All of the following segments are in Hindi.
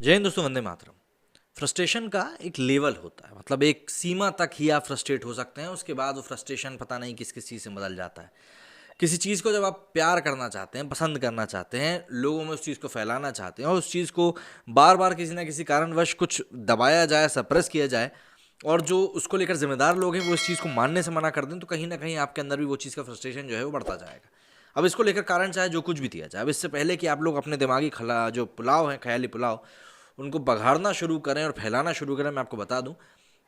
जय हिंद दोस्तों, वंदे मातरम। फ्रस्ट्रेशन का एक लेवल होता है, मतलब एक सीमा तक ही आप फ्रस्ट्रेट हो सकते हैं। उसके बाद वो फ्रस्ट्रेशन पता नहीं किस किस चीज़ से बदल जाता है। किसी चीज़ को जब आप प्यार करना चाहते हैं, पसंद करना चाहते हैं, लोगों में उस चीज़ को फैलाना चाहते हैं और उस चीज़ को बार बार किसी ना किसी कारणवश कुछ दबाया जाए, सप्रेस किया जाए, और जो उसको लेकर जिम्मेदार लोग हैं वो इस चीज़ को मानने से मना कर दें, तो कहीं ना कहीं आपके अंदर भी वो चीज़ का फ्रस्ट्रेशन जो है वो बढ़ता जाएगा। अब इसको लेकर कारण चाहे जो कुछ भी दिया जाए, अब इससे पहले कि आप लोग अपने दिमागी खला जो पुलाव है, ख्याली पुलाव, उनको बघाड़ना शुरू करें और फैलाना शुरू करें, मैं आपको बता दूं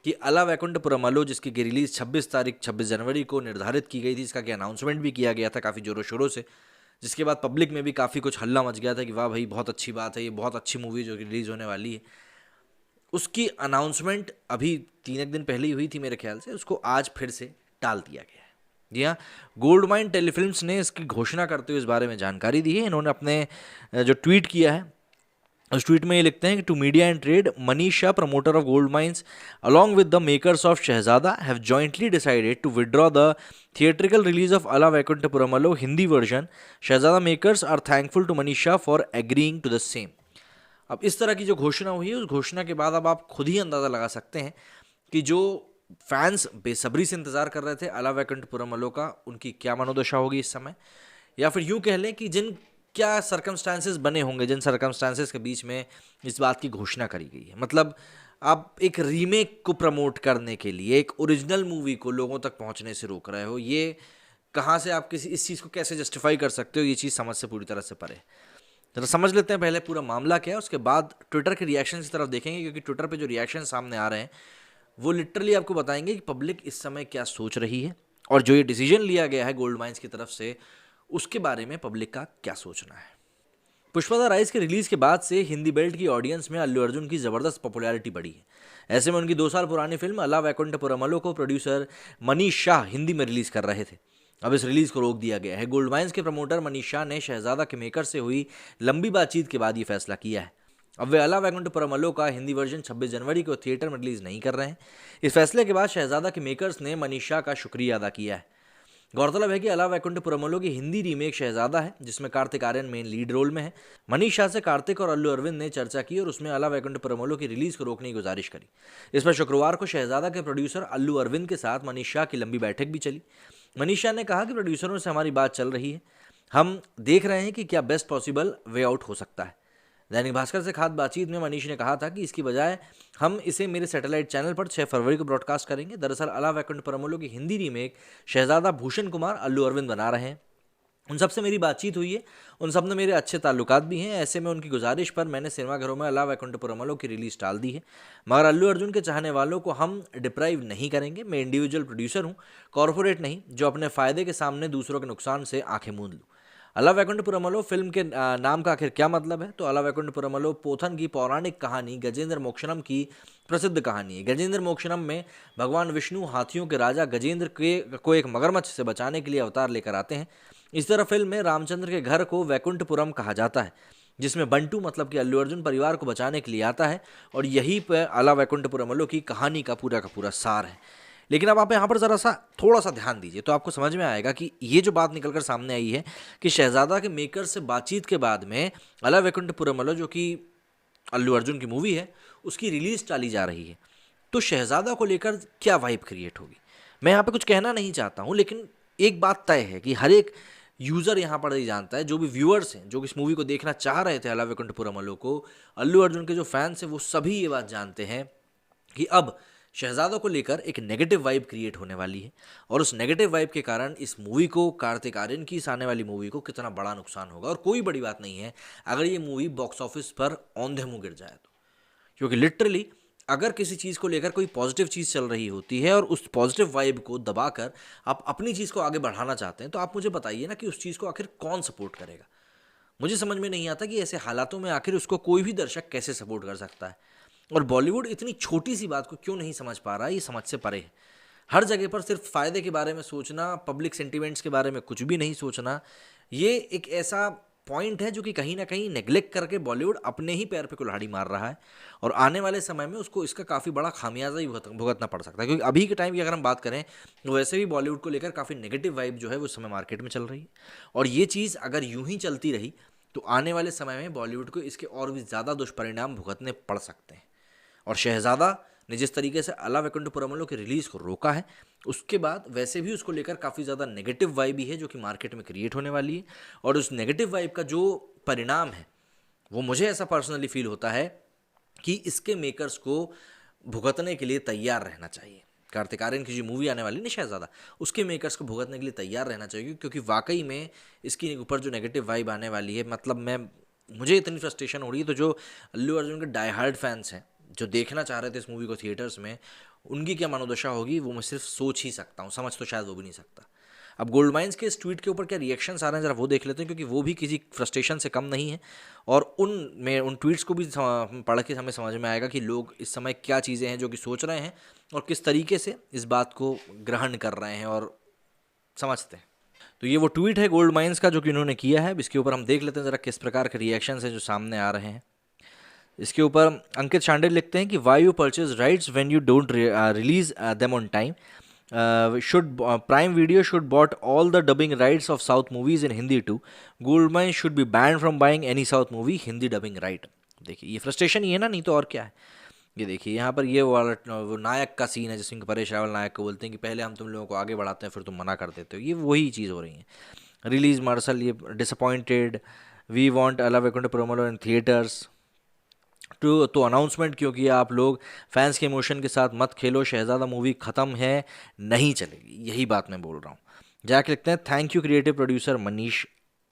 कि अला वैकुंठ पुरमलो, जिसकी की रिलीज 26 जनवरी को निर्धारित की गई थी, इसका कि अनाउंसमेंट भी किया गया था काफ़ी जोरों शोरों से, जिसके बाद पब्लिक में भी काफ़ी कुछ हल्ला मच गया था कि वाह भाई बहुत अच्छी बात है, ये बहुत अच्छी मूवी जो रिलीज़ होने वाली है। उसकी अनाउंसमेंट अभी 3 एक दिन पहले ही हुई थी मेरे ख्याल से, उसको आज फिर से टाल दिया गया है। जी हाँ, गोल्ड माइन टेलीफिल्म्स ने इसकी घोषणा करते हुए इस बारे में जानकारी दी है। इन्होंने अपने जो ट्वीट किया है, उस ट्वीट में ये लिखते हैं कि to media and trade, Manish Shah, promoter of Gold Mines, along with the makers of Shehzada, have jointly decided to withdraw the theatrical release of Ala Vaikunth Puramallo Hindi version. Shehzada makers are thankful to Manish Shah for agreeing to the same. अब इस तरह की जो घोषणा हुई है, उस घोषणा के बाद अब आप खुद ही अंदाज़ा लगा सकते हैं कि जो फैंस बेसब्री से इंतज़ार कर रहे थे अला वैकुंठ पुरमलो का, उनकी क्या मनोदशा होगी इस समय। या फिर यूँ कह लें कि जिन क्या सर्कमस्टांसेस बने होंगे, जिन सर्कमस्टांसेस के बीच में इस बात की घोषणा करी गई है। मतलब आप एक रीमेक को प्रमोट करने के लिए एक ओरिजिनल मूवी को लोगों तक पहुंचने से रोक रहे हो, ये कहाँ से आप किसी इस चीज़ को कैसे जस्टिफाई कर सकते हो? ये चीज़ समझ से पूरी तरह से परे है। जरा समझ लेते हैं पहले पूरा मामला क्या है, उसके बाद ट्विटर के रिएक्शन की तरफ देखेंगे, क्योंकि ट्विटर पे जो रिएक्शन सामने आ रहे हैं वो लिटरली आपको बताएंगे कि पब्लिक इस समय क्या सोच रही है, और जो ये डिसीजन लिया गया है गोल्ड माइंस की तरफ से, उसके बारे में पब्लिक का क्या सोचना है। पुष्पा द राइज के रिलीज के बाद से हिंदी बेल्ट की ऑडियंस में अल्लू अर्जुन की जबरदस्त पॉपुलैरिटी बढ़ी है। ऐसे में उनकी 2 साल पुरानी फिल्म अला वैकुंठ पुरमलो को प्रोड्यूसर मनीष शाह हिंदी में रिलीज कर रहे थे। अब इस रिलीज को रोक दिया गया है। गोल्ड माइंस के प्रमोटर मनीष शाह ने शहजादा के मेकर से हुई लंबी बातचीत के बाद ये फैसला किया है। अब वे अला वैकुंठ पुरमलो का हिंदी वर्जन 26 जनवरी को थिएटर में रिलीज नहीं कर रहे हैं। इस फैसले के बाद शहजादा के मेकर्स ने मनीष शाह का शुक्रिया अदा किया है। गौरतलब है कि अला वैकुंठ पुरमलो की हिंदी रीमेक शहजादा है, जिसमें Kartik Aaryan main lead role में है। मनीष शाह से कार्तिक और अल्लू अरविंद ने चर्चा की और उसमें अला वैकुंठ पुरमलो की रिलीज को रोकने की गुजारिश करी। इस पर शुक्रवार को शहजादा के प्रोड्यूसर अल्लू अरविंद के साथ मनीष शाह की लंबी बैठक भी चली। मनीष शाह ने कहा कि प्रोड्यूसरों से हमारी बात चल रही है, हम देख रहे हैं कि क्या बेस्ट पॉसिबल वे आउट हो सकता है। दैनिक भास्कर से खास बातचीत में मनीष ने कहा था कि इसकी बजाय हम इसे मेरे सैटेलाइट चैनल पर 6 फरवरी को ब्रॉडकास्ट करेंगे। दरअसल अला वैकुंठ पुरमलो की हिंदी रीमेक शहजादा भूषण कुमार अल्लू अरविंद बना रहे हैं। उन सबसे मेरी बातचीत हुई है, उन सब ने मेरे अच्छे ताल्लुकात भी हैं। ऐसे में उनकी गुजारिश पर मैंने सिनेमाघरों में अला वैकुंठ पुरमलो की रिलीज टाल दी है। मगर अल्लू अर्जुन के चाहने वालों को हम डिप्राइव नहीं करेंगे। मैं इंडिविजुअल प्रोड्यूसर हूँ, कॉरपोरेट नहीं, जो अपने फ़ायदे के सामने दूसरों के नुकसान से आंखें मूंद लूँ। अला वैकुंठ पुरमलो फिल्म के नाम का आखिर क्या मतलब है? तो अला वैकुंठ पुरमलो पोथन की पौराणिक कहानी गजेंद्र मोक्षणम की प्रसिद्ध कहानी है। गजेंद्र मोक्षणम में भगवान विष्णु हाथियों के राजा गजेंद्र के को एक मगरमच्छ से बचाने के लिए अवतार लेकर आते हैं। इस तरह फिल्म में रामचंद्र के घर को वैकुंठपुरम कहा जाता है, जिसमें बंटू मतलब कि अल्लू अर्जुन परिवार को बचाने के लिए आता है, और यही पर अला वैकुंठ पुरमलो की कहानी का पूरा सार है। लेकिन अब आप यहाँ पर ज़रा सा थोड़ा सा ध्यान दीजिए तो आपको समझ में आएगा कि ये जो बात निकलकर सामने आई है कि शहजादा के मेकर से बातचीत के बाद में अला वैकुंठ पुरमलो, जो कि अल्लू अर्जुन की मूवी है, उसकी रिलीज टाली जा रही है, तो शहजादा को लेकर क्या वाइब क्रिएट होगी। मैं यहाँ पे कुछ कहना नहीं चाहता हूँ, लेकिन एक बात तय है कि हर एक यूज़र यहाँ पर ये जानता है, जो भी व्यूअर्स हैं, जो इस मूवी को देखना चाह रहे थे अला वैकुंठ पुरमलो को, अल्लू अर्जुन के जो फैंस हैं, वो सभी ये बात जानते हैं कि अब शहजादा को लेकर एक नेगेटिव वाइब क्रिएट होने वाली है, और उस नेगेटिव वाइब के कारण इस मूवी को, कार्तिक आर्यन की इस आने वाली मूवी को कितना बड़ा नुकसान होगा। और कोई बड़ी बात नहीं है अगर ये मूवी बॉक्स ऑफिस पर औंधे मुंह गिर जाए तो, क्योंकि लिटरली अगर किसी चीज़ को लेकर कोई पॉजिटिव चीज़ चल रही होती है और उस पॉजिटिव वाइब को दबाकर आप अपनी चीज़ को आगे बढ़ाना चाहते हैं, तो आप मुझे बताइए ना कि उस चीज़ को आखिर कौन सपोर्ट करेगा। मुझे समझ में नहीं आता कि ऐसे हालातों में आखिर उसको कोई भी दर्शक कैसे सपोर्ट कर सकता है। और बॉलीवुड इतनी छोटी सी बात को क्यों नहीं समझ पा रहा है, ये समझ से परे है। हर जगह पर सिर्फ फ़ायदे के बारे में सोचना, पब्लिक सेंटिमेंट्स के बारे में कुछ भी नहीं सोचना, ये एक ऐसा पॉइंट है जो कि कहीं ना कहीं नेग्लेक्ट करके बॉलीवुड अपने ही पैर पे कुल्हाड़ी मार रहा है, और आने वाले समय में उसको इसका काफ़ी बड़ा खामियाजा ही भुगतना पड़ सकता है। क्योंकि अभी के टाइम की अगर हम बात करें तो वैसे भी बॉलीवुड को लेकर काफ़ी नेगेटिव वाइब जो है वो इस समय मार्केट में चल रही है, और ये चीज़ अगर यूं ही चलती रही तो आने वाले समय में बॉलीवुड को इसके और भी ज़्यादा दुष्परिणाम भुगतने पड़ सकते हैं। और शहज़ादा ने जिस तरीके से अला वैकुंठपुरमलो की रिलीज़ को रोका है, उसके बाद वैसे भी उसको लेकर काफ़ी ज़्यादा नेगेटिव वाइब भी है जो कि मार्केट में क्रिएट होने वाली है। और उस नेगेटिव वाइब का जो परिणाम है वो मुझे ऐसा पर्सनली फील होता है कि इसके मेकर्स को भुगतने के लिए तैयार रहना चाहिए। कार्तिक आर्यन की जो मूवी आने वाली है ना शहज़ादा, उसके मेकर्स को भुगतने के लिए तैयार रहना चाहिए, क्योंकि वाकई में इसके ऊपर जो नेगेटिव वाइब आने वाली है, मतलब मुझे इतनी फ्रस्ट्रेशन हो रही है। तो जो अल्लू अर्जुन के डाई हार्ड फैंस हैं जो देखना चाह रहे थे इस मूवी को थिएटर्स में, उनकी क्या मनोदशा होगी वो मैं सिर्फ सोच ही सकता हूँ, समझ तो शायद वो भी नहीं सकता। अब गोल्ड माइंस के इस ट्वीट के ऊपर क्या रिएक्शंस आ रहे हैं ज़रा वो देख लेते हैं, क्योंकि वो भी किसी फ्रस्ट्रेशन से कम नहीं है। और उन ट्वीट्स को भी पढ़ के हमें समझ में आएगा कि लोग इस समय क्या चीज़ें हैं जो कि सोच रहे हैं और किस तरीके से इस बात को ग्रहण कर रहे हैं और समझते हैं। तो ये वो ट्वीट है गोल्ड माइंस का जो कि उन्होंने किया है। इसके ऊपर हम देख लेते हैं ज़रा किस प्रकार के रिएक्शंस हैं जो सामने आ रहे हैं। इसके ऊपर अंकित शांडे लिखते हैं कि why you purchase rights when you don't release them on time, should Prime Video should bought all the dubbing rights of South movies in Hindi too. Goldmine should be banned from buying any South movie Hindi dubbing right. देखिए ये फ्रस्ट्रेशन ही है ना, नहीं तो और क्या है। ये देखिए यहाँ पर ये वाला वो नायक का सीन है जिसमें परेश रावल नायक को बोलते हैं कि पहले हम तुम लोगों को आगे बढ़ाते हैं फिर तुम मना कर देते हो। ये वही चीज़ हो रही है। रिलीज मार्शल ये डिसअपॉइंटेड, वी वांट अला वैकुंठपुरमलो इन थिएटर्स तो अनाउंसमेंट क्यों किया आप लोग, फैंस के इमोशन के साथ मत खेलो, शहजादा मूवी ख़त्म है, नहीं चलेगी। यही बात मैं बोल रहा हूँ। जाके लिखते हैं thank you creative producer Manish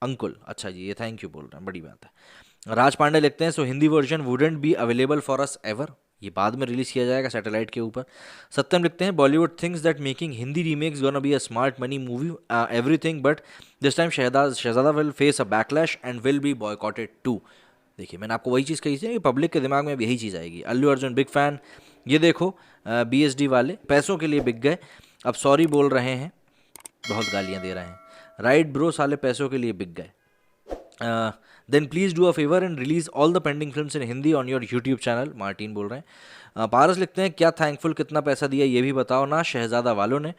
uncle. अच्छा जी, ये थैंक यू बोल रहे हैं, बड़ी बात है। राज पांडे लिखते हैं so Hindi version wouldn't be available for us ever, ये बाद में रिलीज़ किया जाएगा सैटेलाइट के ऊपर। सत्यम लिखते हैं Bollywood thinks that making Hindi remakes gonna be a smart money movie everything, but this time Shehzada will face a backlash and will be boycotted too. देखिए मैंने आपको वही चीज़ कही थी कि पब्लिक के दिमाग में अब यही चीज़ आएगी। अल्लू अर्जुन बिग फैन, ये देखो BSD वाले पैसों के लिए बिक गए, अब सॉरी बोल रहे हैं, बहुत गालियाँ दे रहे हैं। राइट ब्रो, साले पैसों के लिए बिक गए। Then please do a favour and release all the pending films in Hindi on your YouTube channel, Martin बोल रहे हैं। पारस लिखते हैं क्या थैंकफुल, कितना पैसा दिया ये भी बताओ ना शहजादा वालों ने,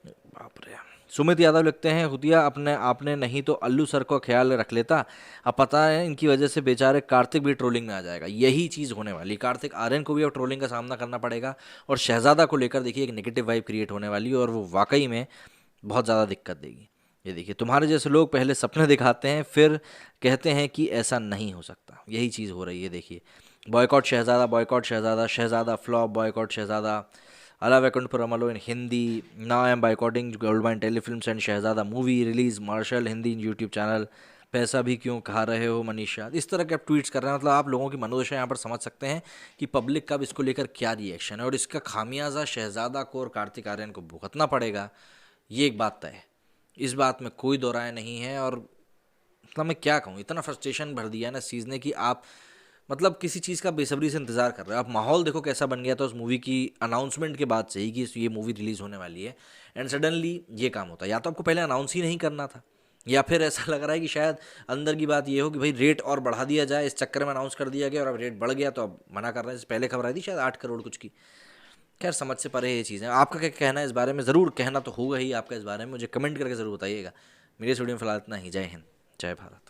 बाप रे। सुमित यादव लिखते हैं हुतिया अपने आपने नहीं तो अल्लू सर को ख्याल रख लेता, अब पता है इनकी वजह से बेचारे कार्तिक भी ट्रोलिंग में आ जाएगा। यही चीज़ होने वाली, कार्तिक आर्यन को भी अब ट्रोलिंग का सामना करना पड़ेगा और शहजादा को लेकर देखिए एक नेगेटिव वाइब क्रिएट होने वाली है और वो वाकई में बहुत ज़्यादा दिक्कत देगी। ये देखिए तुम्हारे जैसे लोग पहले सपने दिखाते हैं फिर कहते हैं कि ऐसा नहीं हो सकता, यही चीज़ हो रही है। देखिए boycott Shehzada, boycott Shehzada, Shehzada flop, boycott Shehzada, Ala Vaikunthapurramuloo in Hindi, now I am boycotting Goldmine Telefilms and Shehzada movie, release marshal Hindi YouTube channel, पैसा भी क्यों खा रहे हो मनीषा। इस तरह के आप ट्वीट्स कर रहे हैं, मतलब आप लोगों की मनोदशा यहाँ पर समझ सकते हैं कि पब्लिक का अब इसको लेकर क्या रिएक्शन है और इसका खामियाजा शहजादा को और कार्तिक आर्यन को भुगतना पड़ेगा, ये एक बात तय है, इस बात में कोई दो राय नहीं है। और मतलब मैं क्या कहूँ, इतना फ्रस्ट्रेशन भर दिया है ना इस चीज़ ने कि आप मतलब किसी चीज़ का बेसब्री से इंतजार कर रहे हो। आप माहौल देखो कैसा बन गया था उस मूवी की अनाउंसमेंट के बाद से ही कि ये मूवी रिलीज़ होने वाली है, एंड सडनली ये काम होता है। या तो आपको पहले अनाउंस ही नहीं करना था, या फिर ऐसा लग रहा है कि शायद अंदर की बात ये हो कि भाई रेट और बढ़ा दिया जाए, इस चक्कर में अनाउंस कर दिया गया और अब रेट बढ़ गया तो अब मना कर रहे हैं। पहले खबर आई थी शायद 8 करोड़ कुछ की। खैर समझ से परे ये चीज़ें। आपका क्या कहना है इस बारे में, ज़रूर कहना तो होगा ही आपका इस बारे में, मुझे कमेंट करके ज़रूर बताइएगा। मेरे इस वीडियो में फिलहाल इतना ही। जय हिंद, जय भारत।